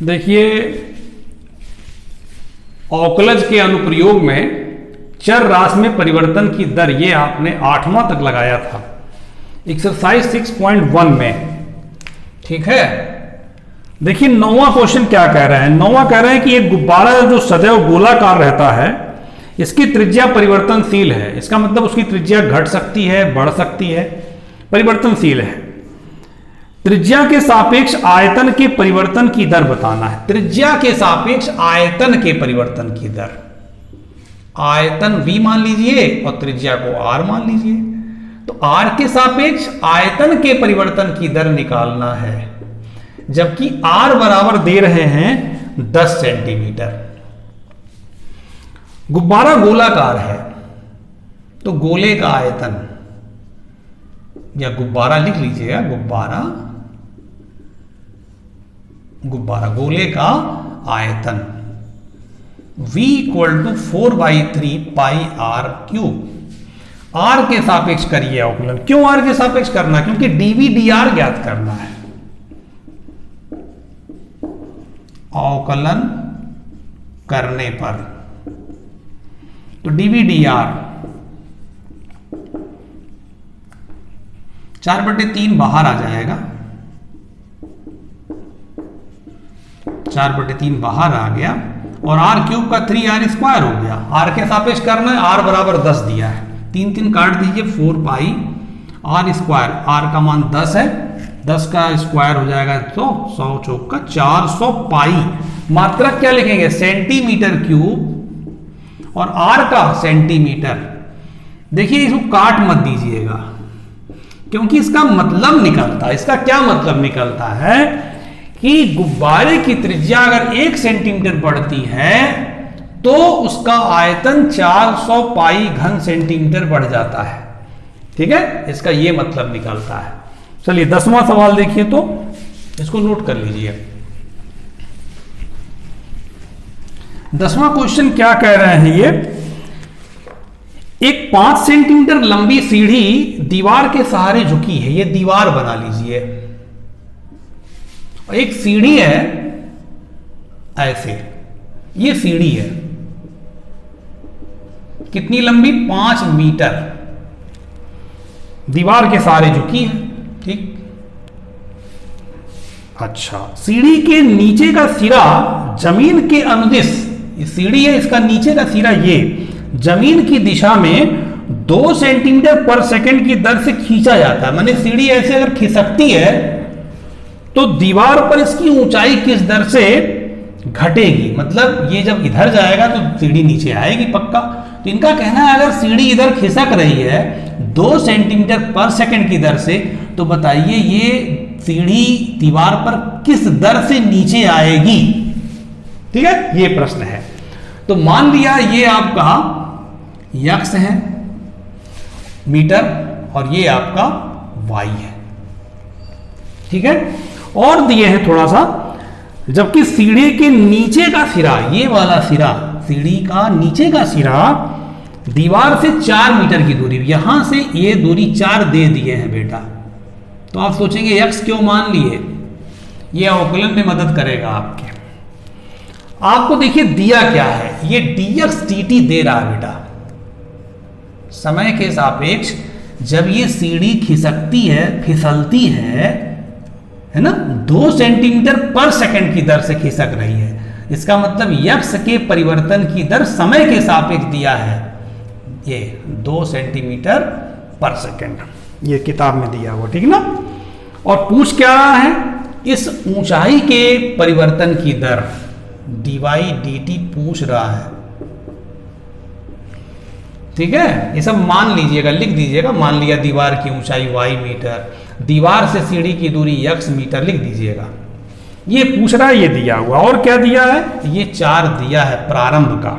देखिए, औकलज के अनुप्रयोग में चर राशि में परिवर्तन की दर, ये आपने 8वां तक लगाया था एक्सरसाइज 6.1 में। ठीक है, देखिए 9वां क्वेश्चन क्या कह रहा है। 9वां कह रहे हैं कि एक गुब्बारा जो सदैव गोलाकार रहता है, इसकी त्रिज्या परिवर्तनशील है। इसका मतलब उसकी त्रिज्या घट सकती है, बढ़ सकती है, परिवर्तनशील है। त्रिज्या के सापेक्ष आयतन के परिवर्तन की दर बताना है। त्रिज्या के सापेक्ष आयतन के परिवर्तन की दर, आयतन v मान लीजिए और त्रिज्या को r मान लीजिए। तो r के सापेक्ष आयतन के परिवर्तन की दर निकालना है, जबकि r बराबर दे रहे हैं 10 सेंटीमीटर। गुब्बारा गोलाकार है तो गोले का आयतन, या गुब्बारा लिख लीजिएगा, गुब्बारा गोले का आयतन v = 4/3 पाई r क्यूब। r के सापेक्ष करिए अवकलन। क्यों r के सापेक्ष करना? क्योंकि dv dr ज्ञात करना है। अवकलन करने पर तो dv dr 4/3 बाहर आ जाएगा, 4/3 बाहर आ गया, और r क्यूब का 3r² हो गया। r के सापेक्ष करना है, r बराबर 10 दिया है, 3 काट दीजिए, 4 पाई r²। r का मान 10 है, 10 का स्क्वायर हो जाएगा तो 100 चौक का 400 पाई। मात्रा क्या लिखेंगे? सेंटीमीटर क्यूब, और r का सेंटीमीटर। देखिए इसको काट मत दीजिएगा, क्योंकि इसका मतलब निकलता है। इसका क्या मतलब निकलता है कि गुब्बारे की त्रिज्या अगर 1 सेंटीमीटर बढ़ती है तो उसका आयतन 400 पाई घन सेंटीमीटर बढ़ जाता है। ठीक है, इसका यह मतलब निकलता है। चलिए 10वां सवाल देखिए, तो इसको नोट कर लीजिए। 10वां क्वेश्चन क्या कह रहे हैं ये, एक 5 सेंटीमीटर लंबी सीढ़ी दीवार के सहारे झुकी है। ये दीवार बना लीजिए, एक सीढ़ी है ऐसे, ये सीढ़ी है कितनी लंबी? 5 मीटर, दीवार के सहारे झुकी है। ठीक, अच्छा, सीढ़ी के नीचे का सिरा जमीन के अनुदिश, ये सीढ़ी है, इसका नीचे का सिरा ये जमीन की दिशा में 2 सेंटीमीटर पर सेकंड की दर से खींचा जाता है। माने सीढ़ी ऐसे अगर खिसकती है तो दीवार पर इसकी ऊंचाई किस दर से घटेगी? मतलब ये जब इधर जाएगा तो सीढ़ी नीचे आएगी पक्का। तो इनका कहना है अगर सीढ़ी इधर खिसक रही है 2 सेंटीमीटर पर सेकंड की दर से, तो बताइए ये सीढ़ी दीवार पर किस दर से नीचे आएगी? ठीक है, ये प्रश्न है। तो मान लिया ये आपका x है मीटर और ये आपका y है। ठीक है, और दिए हैं थोड़ा सा, जबकि सीढ़ी के नीचे का सिरा, ये वाला सिरा, सीढ़ी का नीचे का सिरा दीवार से 4 मीटर की दूरी, यहां से ये दूरी 4 दे दिए हैं बेटा। तो आप सोचेंगे x क्यों मान लिए? ये अवकलन में मदद करेगा आपके। आपको देखिए दिया क्या है, ये dx dt दे रहा है बेटा। समय के सापेक्ष जब ये सीढ़ी खिसकती है, फिसलती है ना, 2 सेंटीमीटर पर सेकंड की दर से खिसक रही है। इसका मतलब x के परिवर्तन की दर समय के सापेक्ष दिया है, ये 2 सेंटीमीटर पर सेकंड, ये किताब में दिया हुआ। ठीक ना, और पूछ क्या रहा है? इस ऊंचाई के परिवर्तन की दर dy dt पूछ रहा है। ठीक है, ये सब मान लीजिएगा, लिख दीजिएगा। मान लिया दीवार की ऊंचाई y मीटर, दीवार से सीढ़ी की दूरी x मीटर, लिख दीजिएगा। ये पूछ रहा है, ये दिया हुआ। और क्या दिया है? ये 4 दिया है प्रारंभ का।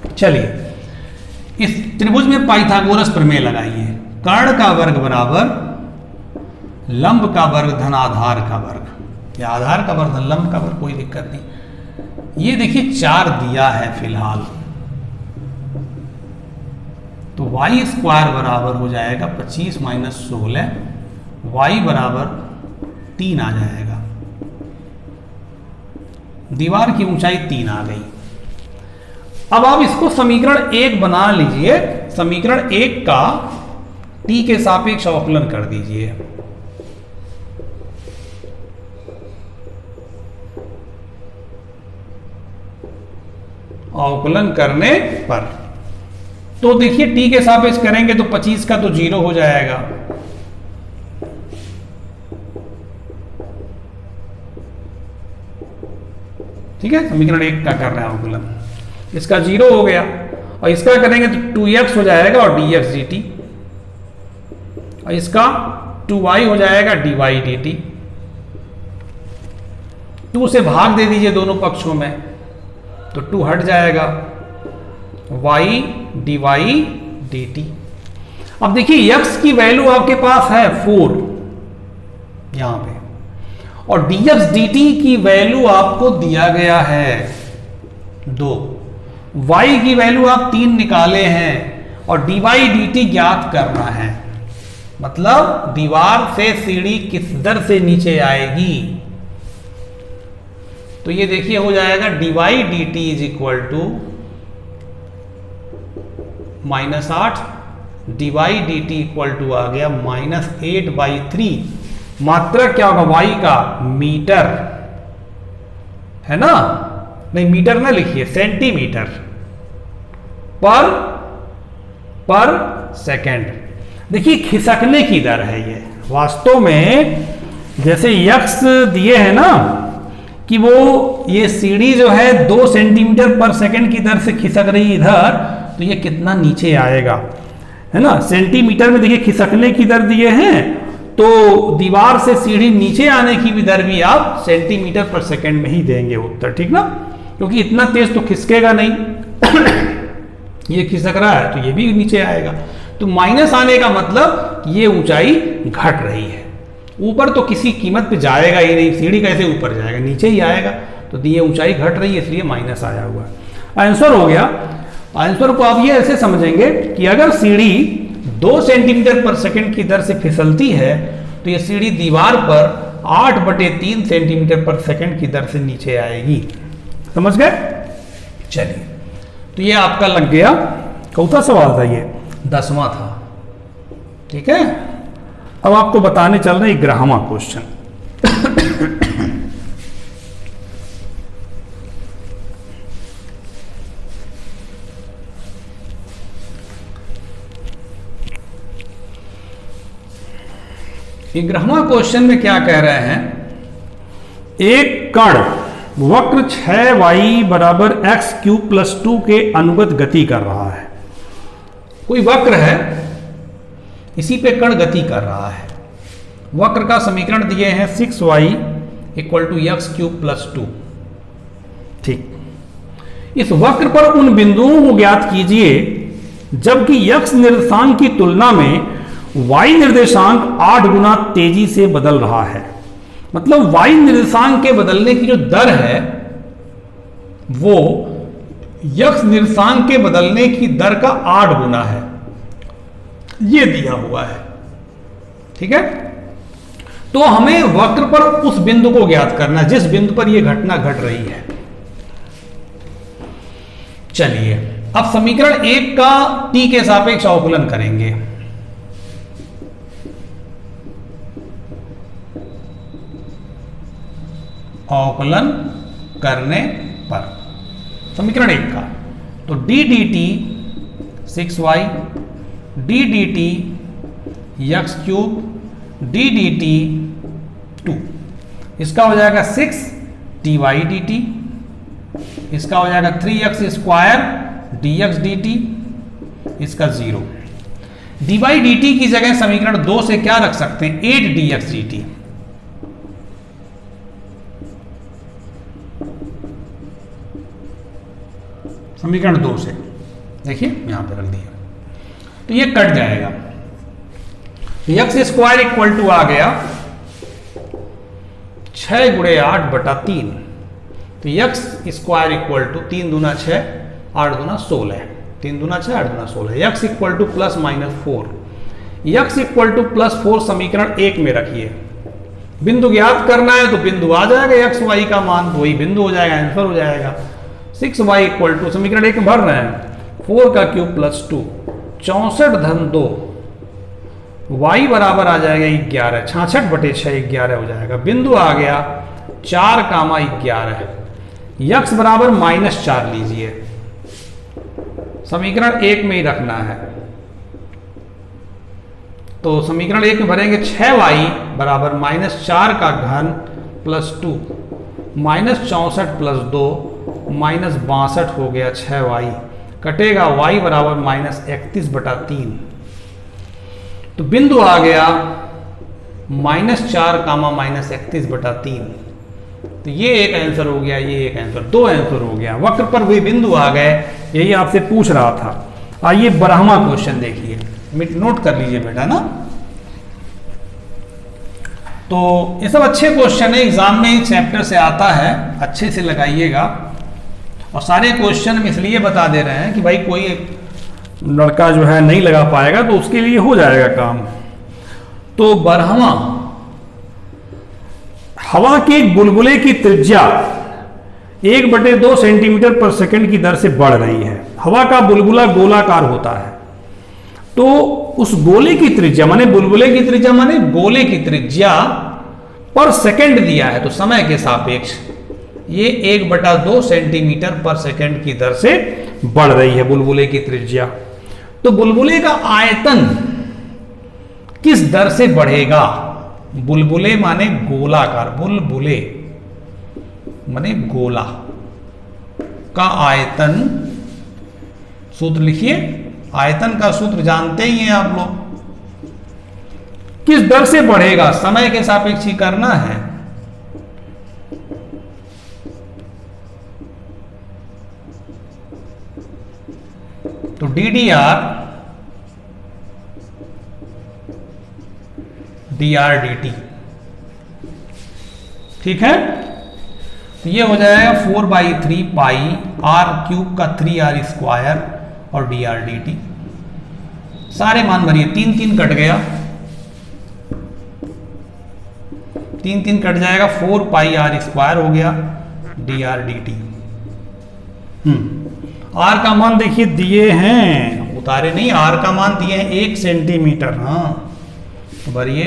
चलिए इस त्रिभुज में पाइथागोरस प्रमेय लगाइए। कर्ण का वर्ग बराबर लंब का वर्ग धन आधार का वर्ग, या आधार का वर्ग धन लंब का वर्ग, कोई दिक्कत नहीं। ये देखिए 4 दिया है फिलहाल, तो y² बराबर हो जाएगा 25 - 16, y बराबर 3 आ जाएगा। दीवार की ऊंचाई 3 आ गई। अब आप इसको समीकरण 1 बना लीजिए, समीकरण 1 का t के सापेक्ष अवकलन कर दीजिए। अवकलन करने पर तो देखिए t के सापेक्ष करेंगे तो 25 का तो 0 हो जाएगा, ठीक है। समीकरण 1 का कर रहे हैं अवकलन, इसका 0 हो गया और इसका करेंगे तो 2x हो जाएगा और dx dt, और इसका 2y हो जाएगा dy dt। 2 से भाग दे दीजिए दोनों पक्षों में तो 2 हट जाएगा, y dy dt। अब देखिए x की वैल्यू आपके पास है 4 यहां पे, और dx dt की वैल्यू आपको दिया गया है 2, y की वैल्यू आप 3 निकाले हैं और dy dt ज्ञात करना है। मतलब दीवार से सीढ़ी किस दर से नीचे आएगी, तो ये देखिए हो जाएगा dy dt is equal to -8, dy dt equal to आ गया -8/3। मात्रा क्या होगा y का, मीटर है ना, नहीं मीटर ना लिखिए, सेंटीमीटर पर सेकंड। देखिए खिसकने की दर है ये, वास्तव में जैसे यक्स दिए हैं ना कि वो ये सीढ़ी जो है 2 सेंटीमीटर पर सेकंड की दर से खिसक रही इधर, तो ये कितना नीचे आएगा, है ना। सेंटीमीटर में देखिए खिसकने की दर दिए हैं, तो दीवार से सीढ़ी नीचे आने की भी दर भी आप सेंटीमीटर पर सेकंड में ही देंगे उत्तर, ठीक ना, क्योंकि इतना तेज तो खिसकेगा नहीं। ये खिसक रहा है तो ये भी नीचे आएगा, तो माइनस आने का मतलब ये ऊंचाई घट रही है। ऊपर तो किसी कीमत पे जाएगा ही नहीं, सीढ़ी कैसे ऊपर जाएगा, नीचे ही आएगा, तो ये ऊंचाई घट रही है इसलिए माइनस आया हुआ है। आंसर हो गया। आंसर को आप ये ऐसे समझेंगे कि अगर सीढ़ी 2 सेंटीमीटर पर सेकंड की दर से फिसलती है तो ये सीढ़ी दीवार पर 8/3 सेंटीमीटर पर सेकंड की दर से नीचे आएगी। समझ गए? चलिए, तो ये आपका लग गया, कौन सा सवाल था ये, 10वां था, ठीक है। अब आपको बताने चल रहे 11वां क्वेश्चन। ग्यारहवां क्वेश्चन में क्या कह रहे हैं, एक कण वक्र 6y बराबर x³ + 2 के अनुगत गति कर रहा है। कोई वक्र है, इसी पे कण गति कर रहा है। वक्र का समीकरण दिए हैं 6y = x³ + 2। ठीक, इस वक्र पर उन बिंदुओं को ज्ञात कीजिए जबकि x निर्देशांक की तुलना में y निर्देशांक 8 गुना तेजी से बदल रहा है। मतलब y निर्देशांक के बदलने की जो दर है वो x निर्देशांक के बदलने की दर का 8 गुना है, ये दिया हुआ है, ठीक है। तो हमें वक्र पर उस बिंदु को ज्ञात करना है जिस बिंदु पर यह घटना घट रही है। चलिए, अब समीकरण 1 का t के सापेक्ष अवकलन करेंगे। अवकलन करने पर समीकरण 1 का, तो d dt 6y d dt x³ d dt 2, इसका हो जाएगा 6 dy dt, इसका हो जाएगा 3x² dx dt, इसका 0। dy dt की जगह समीकरण 2 से क्या रख सकते हैं, 8 dx dt। समीकरण 2 से देखिए यहां पे रख दिया, तो ये कट जाएगा, तो x² = आ गया 6 × 8/3, तो x² = 3 दूना 6 8 दूना 16, 3 दूना 6 8 दूना 16, x = +-4, x = +4 समीकरण 1 में रखिए, बिंदु ज्ञात करना है तो बिंदु आ जाएगा एक्स वाई का मान, तो वही बिंदु हो जाएगा, आंसर हो जाएगा 6y इक्वल टू, समीकरण 1 में भर रहे हैं 4 का क्यूब प्लस 2 64-2 y बराबर आ जाएगा 11, 66/6 11 हो जाएगा। बिंदु आ गया 4,11, यक्स बराबर -4 लीजिए, समीकरण 1 में ही रखना है। तो समीकरण 1 में भरेंगे 6y बराबर -4 का घन प्लस 2 -64 प्लस 2 -62 हो गया 6y, कटेगा y बराबर -31/3। तो बिंदु आ गया -4 कामा -31/3। तो ये एक आंसर हो गया, ये एक आंसर, 2 आंसर हो गया। वक्र पर हुए बिंदु आ गए, यही आपसे पूछ रहा था। आइए 12वां क्वेश्चन देखिए, नोट कर लीजिए बेटा ना। तो ये सब अच्छे क्वेश्चन है, एग्जाम में चैप्टर से आता है, अच्छे से लगाइएगा। और सारे क्वेश्चन हम इसलिए बता दे रहे हैं कि भाई कोई लड़का जो है नहीं लगा पाएगा तो उसके लिए हो जाएगा काम। तो 12वां, हवा के एक बुलबुले की त्रिज्या 1/2 सेंटीमीटर पर सेकंड की दर से बढ़ रही है। हवा का बुलबुला गोलाकार होता है, तो उस गोले की त्रिज्या माने बुलबुले की त्रिज्या माने गोले की त्रिज्या पर सेकंड दिया है, तो समय के सापेक्ष ये 1/2 सेंटीमीटर पर सेकंड की दर से बढ़ रही है बुलबुले की त्रिज्या। तो बुलबुले का आयतन किस दर से बढ़ेगा? बुलबुले माने गोलाकार, बुलबुले माने गोला का आयतन, सूत्र लिखिए, आयतन का सूत्र जानते ही हैं आप लोग, किस दर से बढ़ेगा? समय के सापेक्ष ही करना है। तो DDR dr/dt, ठीक है। तो ये हो जाएगा 4/3 पाई r³ का 3r² और dr/dt। सारे मान भरिए, 3 कट गया, 3 कट जाएगा, 4 पाई r² हो गया dr/dt। आर का मान देखिए दिए हैं, उतारे नहीं, आर का मान दिए हैं 1 सेंटीमीटर, हाँ तो भरिए।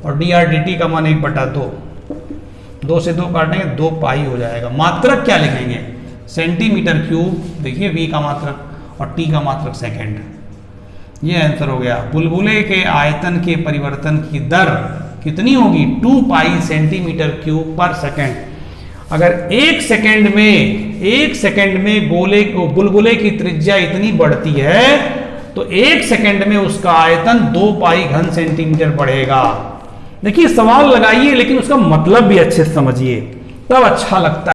और dr/dt का मान 1/2, 2 से 2 काटेंगे 2 पाई हो जाएगा। मात्रक क्या लिखेंगे? सेंटीमीटर क्यूब, देखिए v का मात्रक और t का मात्रक सेकंड। ये आंसर हो गया। बुलबुले के आयतन के परिवर्तन की दर कितनी होगी? 2 पाई सेंटीमीटर क्यूब पर सेकंड। अगर 1 सेकंड में बुलबुले की त्रिज्या इतनी बढ़ती है तो 1 सेकंड में उसका आयतन 2 पाई घन सेंटीमीटर बढ़ेगा। देखिए सवाल लगाइए, लेकिन उसका मतलब भी अच्छे से समझिए, तब अच्छा लगता है।